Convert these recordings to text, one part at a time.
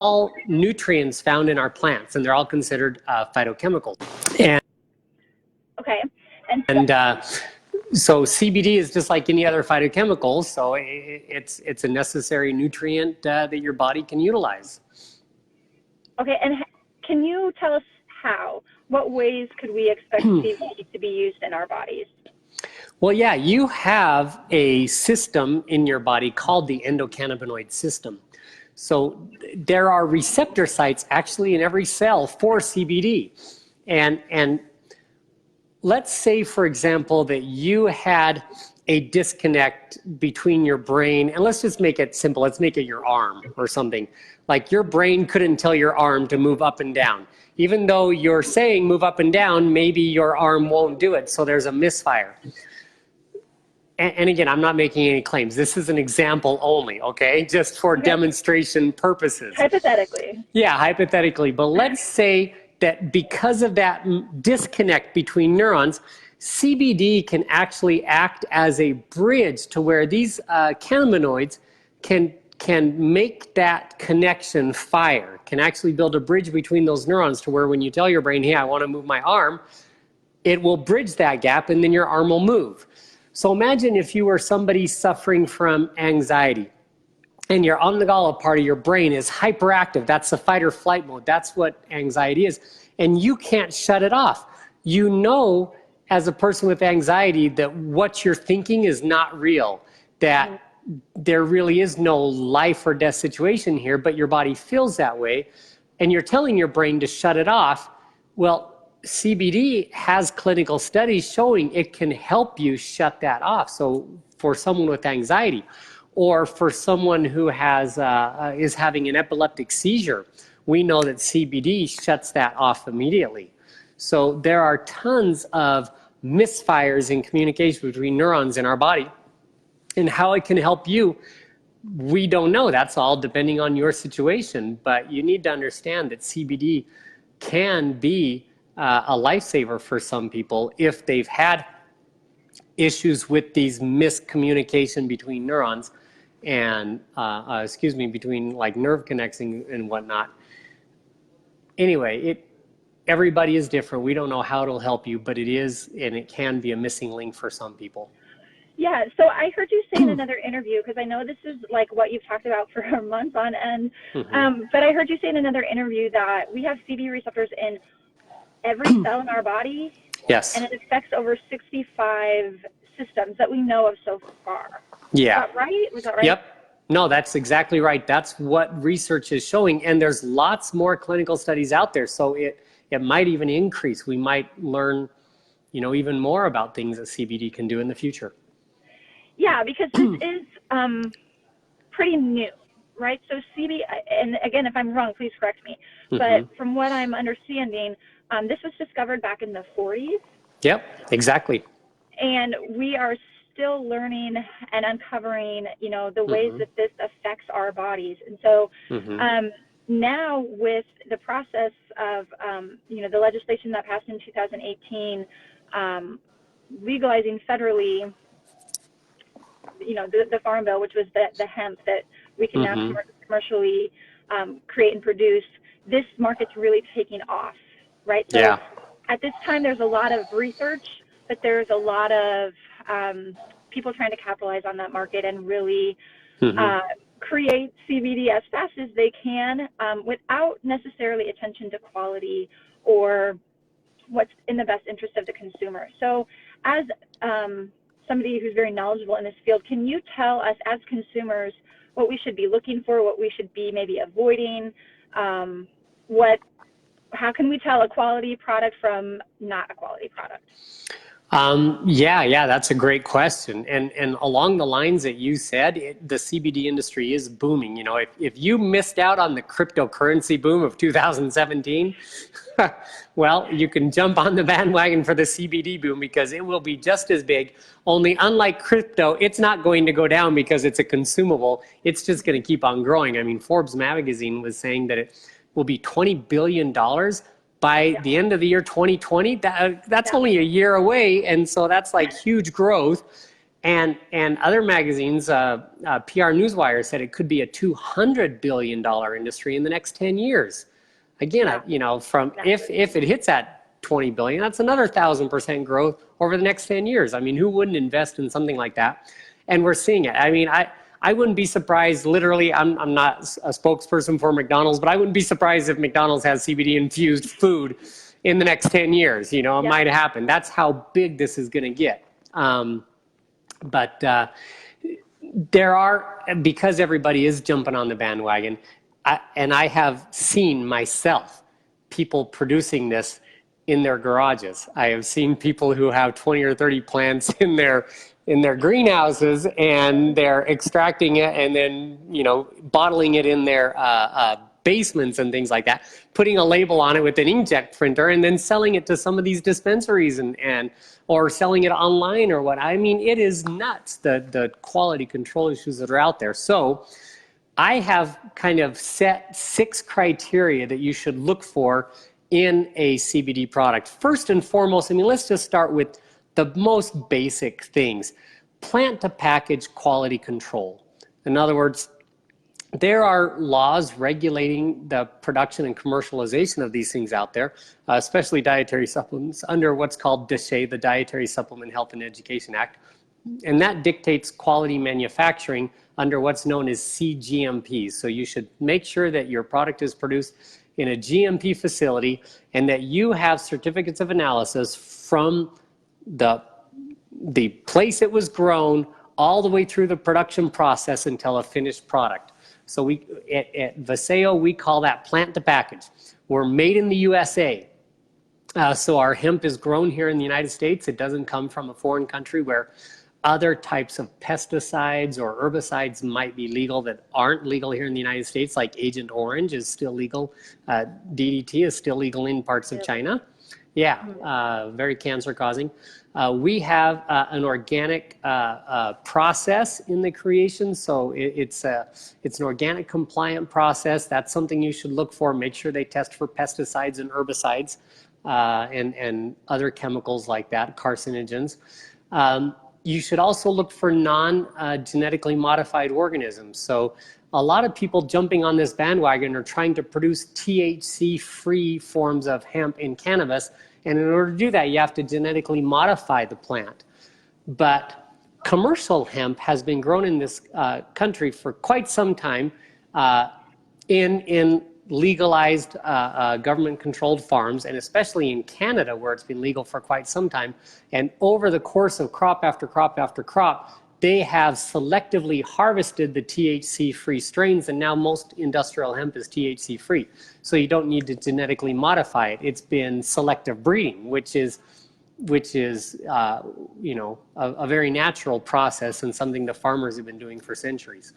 all nutrients found in our plants, and they're all considered phytochemicals. And okay. So CBD is just like any other phytochemical, so it's a necessary nutrient that your body can utilize. Okay, and can you tell us how? What ways could we expect CBD to be used in our bodies? Well, yeah, you have a system in your body called the endocannabinoid system. So there are receptor sites actually in every cell for CBD. And let's say, for example, that you had a disconnect between your brain, and let's just make it simple. Let's make it your arm or something. Like your brain couldn't tell your arm to move up and down. Even though you're saying move up and down, maybe your arm won't do it. So there's a misfire. And again, I'm not making any claims. This is an example only, okay? Just for demonstration purposes. Hypothetically. Yeah, hypothetically. But let's say that because of that disconnect between neurons, CBD can actually act as a bridge to where these cannabinoids can make that connection fire, can actually build a bridge between those neurons to where when you tell your brain, hey, I want to move my arm, it will bridge that gap and then your arm will move. So imagine if you were somebody suffering from anxiety and your amygdala part of your brain is hyperactive. That's the fight or flight mode. That's what anxiety is. And you can't shut it off. You know, as a person with anxiety, that what you're thinking is not real, that there really is no life or death situation here, but your body feels that way. And you're telling your brain to shut it off. Well, CBD has clinical studies showing it can help you shut that off. So for someone with anxiety, or for someone who has is having an epileptic seizure, we know that CBD shuts that off immediately. So there are tons of misfires in communication between neurons in our body, and how it can help you, we don't know. That's all depending on your situation. But you need to understand that CBD can be a lifesaver for some people if they've had issues with these miscommunication between neurons and between like nerve connections and whatnot. Anyway, everybody is different. We don't know how it'll help you, but it is, and it can be a missing link for some people. Yeah, so I heard you say in another interview, because I know this is like what you've talked about for months on end, but I heard you say in another interview that we have CB receptors in every cell in our body. Yes. And it affects over 65 systems that we know of so far. Yeah. Is that right? Was that right? Yep. No, that's exactly right. That's what research is showing. And there's lots more clinical studies out there. So it might even increase. We might learn, even more about things that CBD can do in the future. Yeah, because this is pretty new, right? So CBD, and again, if I'm wrong, please correct me. But from what I'm understanding, this was discovered back in the 40s. Yep, exactly. And we are still learning and uncovering, the ways that this affects our bodies. And so now with the process of, the legislation that passed in 2018, legalizing federally, the Farm Bill, which was the hemp that we can now commercially create and produce, this market's really taking off. Right. So at this time, there's a lot of research, but there's a lot of people trying to capitalize on that market and really create CBD as fast as they can without necessarily attention to quality or what's in the best interest of the consumer. So as somebody who's very knowledgeable in this field, can you tell us as consumers what we should be looking for, what we should be maybe avoiding, how can we tell a quality product from not a quality product? Yeah, that's a great question. And along the lines that you said, the CBD industry is booming. If you missed out on the cryptocurrency boom of 2017, well, you can jump on the bandwagon for the CBD boom because it will be just as big. Only unlike crypto, it's not going to go down because it's a consumable. It's just going to keep on growing. I mean, Forbes magazine was saying that it will be $20 billion by the end of the year 2020. That's only a year away, and so that's like huge growth. And other magazines, PR Newswire said it could be a $200 billion industry in the next 10 years. Again, you know, from if it hits at 20 billion, that's another 1,000% growth over the next 10 years. I mean, who wouldn't invest in something like that? And we're seeing it. I mean, I wouldn't be surprised, literally, I'm not a spokesperson for McDonald's, but I wouldn't be surprised if McDonald's has CBD infused food in the next 10 years. You know, it might happen. That's how big this is going to get. But there are, because everybody is jumping on the bandwagon, and I have seen myself people producing this in their garages. I have seen people who have 20 or 30 plants in their greenhouses, and they're extracting it and then, you know, bottling it in their basements and things like that, putting a label on it with an inkjet printer, and then selling it to some of these dispensaries or selling it online or what. I mean, it is nuts, the quality control issues that are out there. So I have kind of set 6 criteria that you should look for in a CBD product. First and foremost, I mean, let's just start with the most basic things. Plant to package quality control. In other words, there are laws regulating the production and commercialization of these things out there, especially dietary supplements, under what's called DSHEA, the Dietary Supplement Health and Education Act. And that dictates quality manufacturing under what's known as CGMPs. So you should make sure that your product is produced in a GMP facility and that you have certificates of analysis from the place it was grown all the way through the production process until a finished product. So at Viseo, we call that plant to package. We're made in the USA. So our hemp is grown here in the United States. It doesn't come from a foreign country where other types of pesticides or herbicides might be legal that aren't legal here in the United States, like Agent Orange is still legal. DDT is still legal in parts of China. Yeah, very cancer causing. We have an organic process in the creation, so it's an organic compliant process. That's something you should look for. Make sure they test for pesticides and herbicides and other chemicals like that, carcinogens. You should also look for non-genetically modified organisms. So a lot of people jumping on this bandwagon are trying to produce THC-free forms of hemp and cannabis. And in order to do that, you have to genetically modify the plant. But commercial hemp has been grown in this country for quite some time in legalized government-controlled farms, and especially in Canada, where it's been legal for quite some time. And over the course of crop after crop after crop, they have selectively harvested the THC-free strains, and now most industrial hemp is THC-free. So you don't need to genetically modify it. It's been selective breeding, which is you know, a very natural process and something the farmers have been doing for centuries.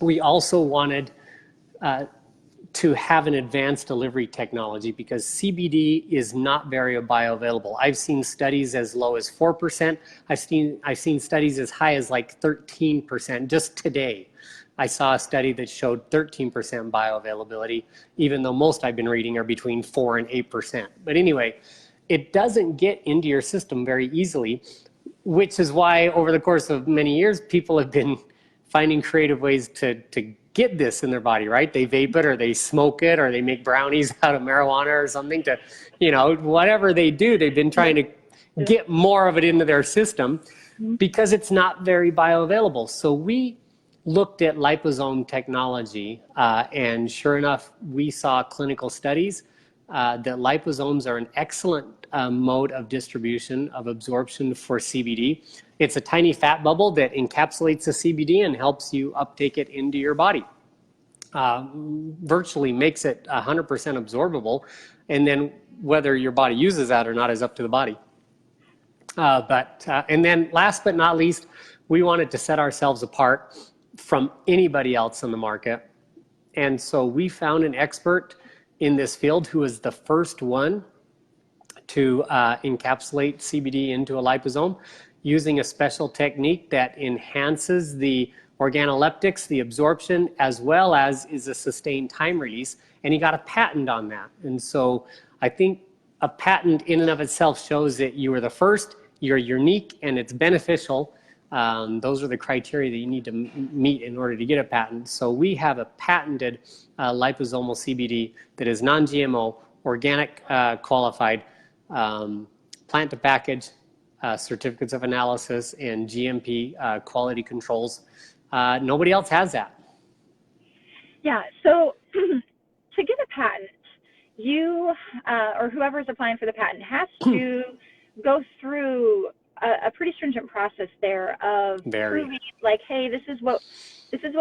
We also wanted to have an advanced delivery technology because CBD is not very bioavailable. I've seen studies as low as 4%. I've seen studies as high as like 13%. Just today, I saw a study that showed 13% bioavailability, even though most I've been reading are between 4 and 8%. But anyway, it doesn't get into your system very easily, which is why over the course of many years, people have been finding creative ways to get this in their body, right? They vape it or they smoke it or they make brownies out of marijuana or something to, you know, whatever they do, they've been trying to get more of it into their system because it's not very bioavailable. So we looked at liposome technology and sure enough, we saw clinical studies that liposomes are an excellent mode of distribution, of absorption for CBD. It's a tiny fat bubble that encapsulates the CBD and helps you uptake it into your body. Virtually makes it 100% absorbable. And then whether your body uses that or not is up to the body. And then last but not least, we wanted to set ourselves apart from anybody else in the market. And so we found an expert in this field who was the first one to encapsulate CBD into a liposome using a special technique that enhances the organoleptics, the absorption, as well as is a sustained time release. And he got a patent on that. And so I think a patent in and of itself shows that you were the first, you're unique and it's beneficial. Those are the criteria that you need to meet in order to get a patent. So we have a patented liposomal CBD that is non-GMO, organic qualified, plant to package, certificates of analysis, and GMP quality controls. Nobody else has that. Yeah, so to get a patent, you or whoever's applying for the patent has to go through a pretty stringent process there of proving, like, hey, this is what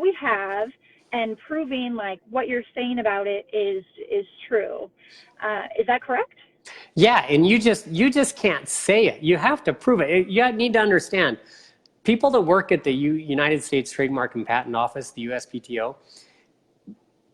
we have, and proving like what you're saying about it is true. Is that correct? Yeah, and you just can't say it. You have to prove it. You need to understand, people that work at the United States Trademark and Patent Office, the USPTO,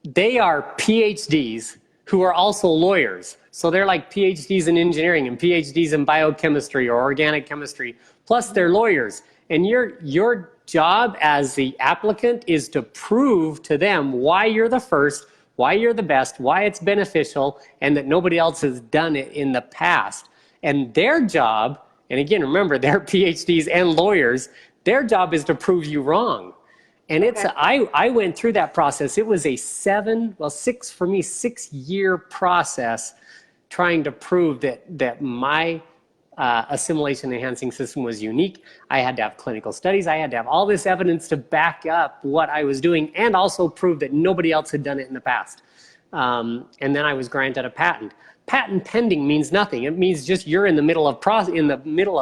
they are PhDs who are also lawyers. So they're like PhDs in engineering and PhDs in biochemistry or organic chemistry, plus they're lawyers. And your job as the applicant is to prove to them why you're the first, why you're the best, why it's beneficial, and that nobody else has done it in the past. And their job, and again, remember, they're PhDs and lawyers, their job is to prove you wrong. And it's, I went through that process. It was a 6-year process trying to prove that my assimilation enhancing system was unique. I had to have clinical studies. I had to have all this evidence to back up what I was doing and also prove that nobody else had done it in the past. And then I was granted a patent. Patent pending means nothing. It means just you're in the middle of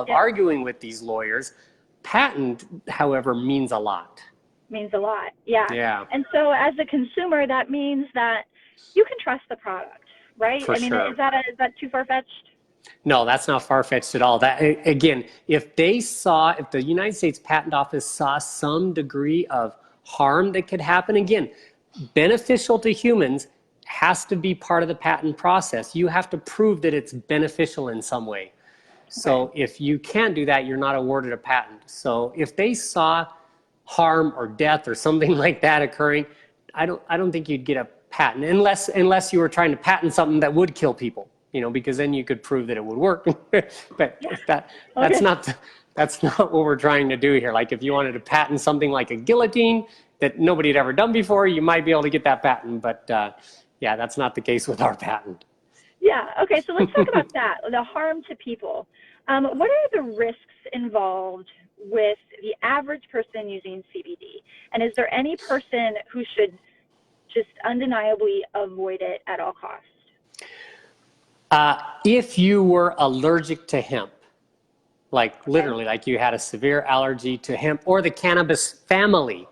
arguing with these lawyers. Patent, however, means a lot. Means a lot. Yeah. And so as a consumer, that means that you can trust the product, right? For sure. Is that too far-fetched? No, that's not far-fetched at all. That, again, if the United States Patent Office saw some degree of harm that could happen, again, beneficial to humans has to be part of the patent process. You have to prove that it's beneficial in some way. So if you can't do that, you're not awarded a patent. So if they saw harm or death or something like that occurring, I don't think you'd get a patent unless you were trying to patent something that would kill people, because then you could prove that it would work. But that's not what we're trying to do here. Like if you wanted to patent something like a guillotine that nobody had ever done before, you might be able to get that patent. But yeah, that's not the case with our patent. Yeah. Okay. So let's talk about that, the harm to people. What are the risks involved with the average person using CBD? And is there any person who should just undeniably avoid it at all costs? If you were allergic to hemp, like literally, like you had a severe allergy to hemp or the cannabis family,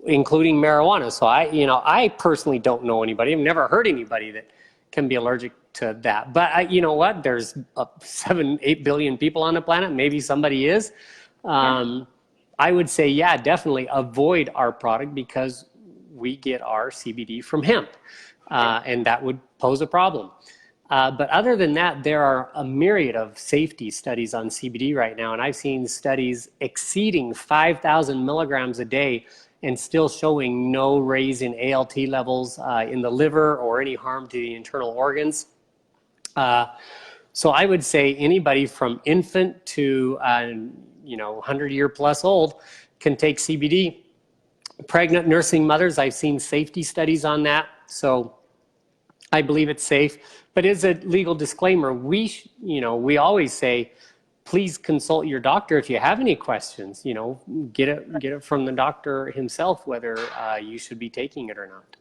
including marijuana. So I personally don't know anybody. I've never heard anybody that can be allergic to that. But you know what? There's 7-8 billion people on the planet. Maybe somebody is. I would say, yeah, definitely avoid our product because we get our CBD from hemp, and that would pose a problem. But other than that, there are a myriad of safety studies on CBD right now, and I've seen studies exceeding 5,000 milligrams a day and still showing no raise in ALT levels in the liver or any harm to the internal organs. So I would say anybody from infant to 100-year plus old can take CBD. Pregnant nursing mothers, I've seen safety studies on that, so I believe it's safe. But as a legal disclaimer, we always say, please consult your doctor if you have any questions. Get it from the doctor himself whether you should be taking it or not.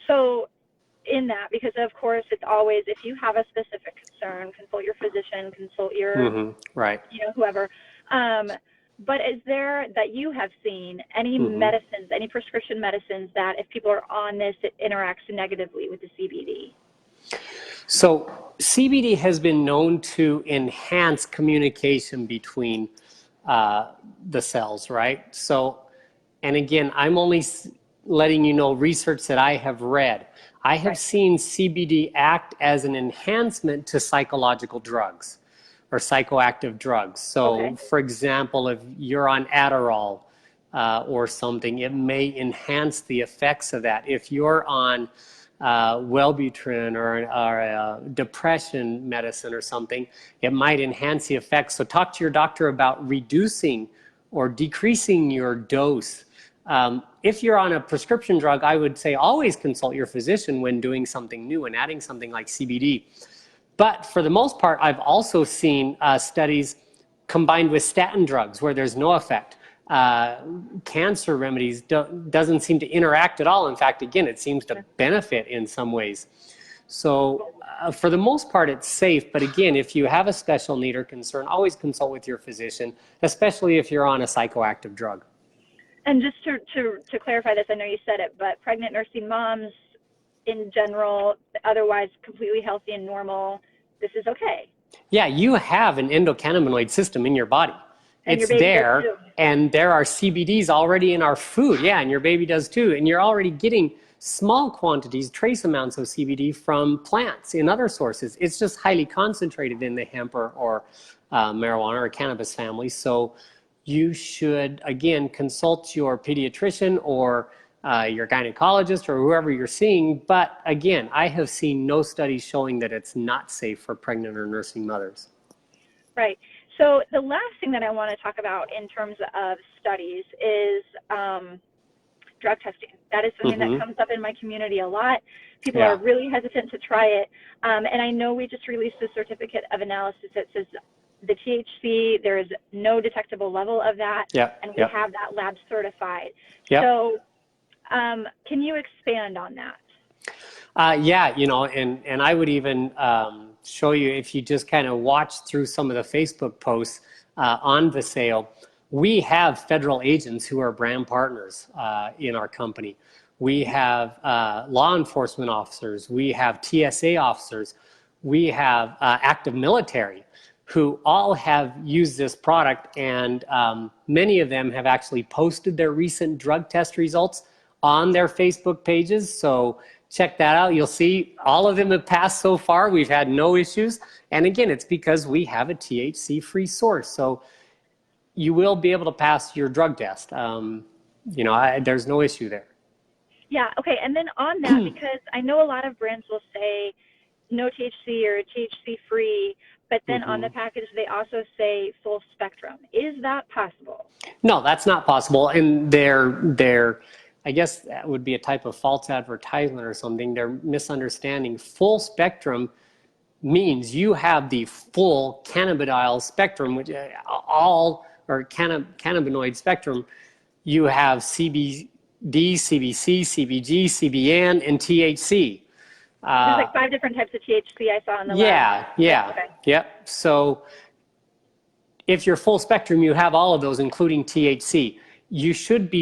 So in that, because of course it's always, if you have a specific concern, consult your physician, consult your whoever. But is there, that you have seen, any medicines, any prescription medicines that if people are on this, it interacts negatively with the CBD? So CBD has been known to enhance communication between the cells, right? So, and again, I'm only letting you know research that I have read. I have seen CBD act as an enhancement to psychological drugs or psychoactive drugs. So for example, if you're on Adderall or something, it may enhance the effects of that. If you're on Wellbutrin or a depression medicine or something, it might enhance the effects. So talk to your doctor about reducing or decreasing your dose. If you're on a prescription drug, I would say always consult your physician when doing something new and adding something like CBD. But for the most part, I've also seen studies combined with statin drugs where there's no effect. Cancer remedies doesn't seem to interact at all. In fact, again, it seems to benefit in some ways. So for the most part, it's safe. But again, if you have a special need or concern, always consult with your physician, especially if you're on a psychoactive drug. And just to clarify this, I know you said it, but pregnant nursing moms in general, otherwise completely healthy and normal, this is okay. Yeah, you have an endocannabinoid system in your body. And it's there, and there are CBDs already in our food. Yeah, and your baby does too. And you're already getting small quantities, trace amounts of CBD from plants in other sources. It's just highly concentrated in the hemp or marijuana or cannabis family. So you should, again, consult your pediatrician or your gynecologist or whoever you're seeing. But again, I have seen no studies showing that it's not safe for pregnant or nursing mothers. Right. So the last thing that I want to talk about in terms of studies is drug testing. That is something that comes up in my community a lot. People are really hesitant to try it. And I know we just released a certificate of analysis that says the THC, there is no detectable level of that, and we have that lab certified. So can you expand on that? Yeah, you know, and I would even show you, if you just kind of watch through some of the Facebook posts on the sale, we have federal agents who are brand partners in our company. We have law enforcement officers, we have TSA officers, we have active military who all have used this product, and many of them have actually posted their recent drug test results on their Facebook pages. So check that out. You'll see all of them have passed so far. We've had no issues. And again, it's because we have a THC-free source. So you will be able to pass your drug test. You know, there's no issue there. Yeah, okay. And then on that, because I know a lot of brands will say no THC or THC-free, but then on the package they also say full spectrum. Is that possible? No, that's not possible. And they're I guess that would be a type of false advertisement or something. They're misunderstanding. Full spectrum means you have the full cannabidiol spectrum, which cannabinoid spectrum. You have CBD, CBC, CBG, CBN, and THC. There's like 5 different types of THC I saw in the lab. Yep. So if you're full spectrum, you have all of those, including THC. You should be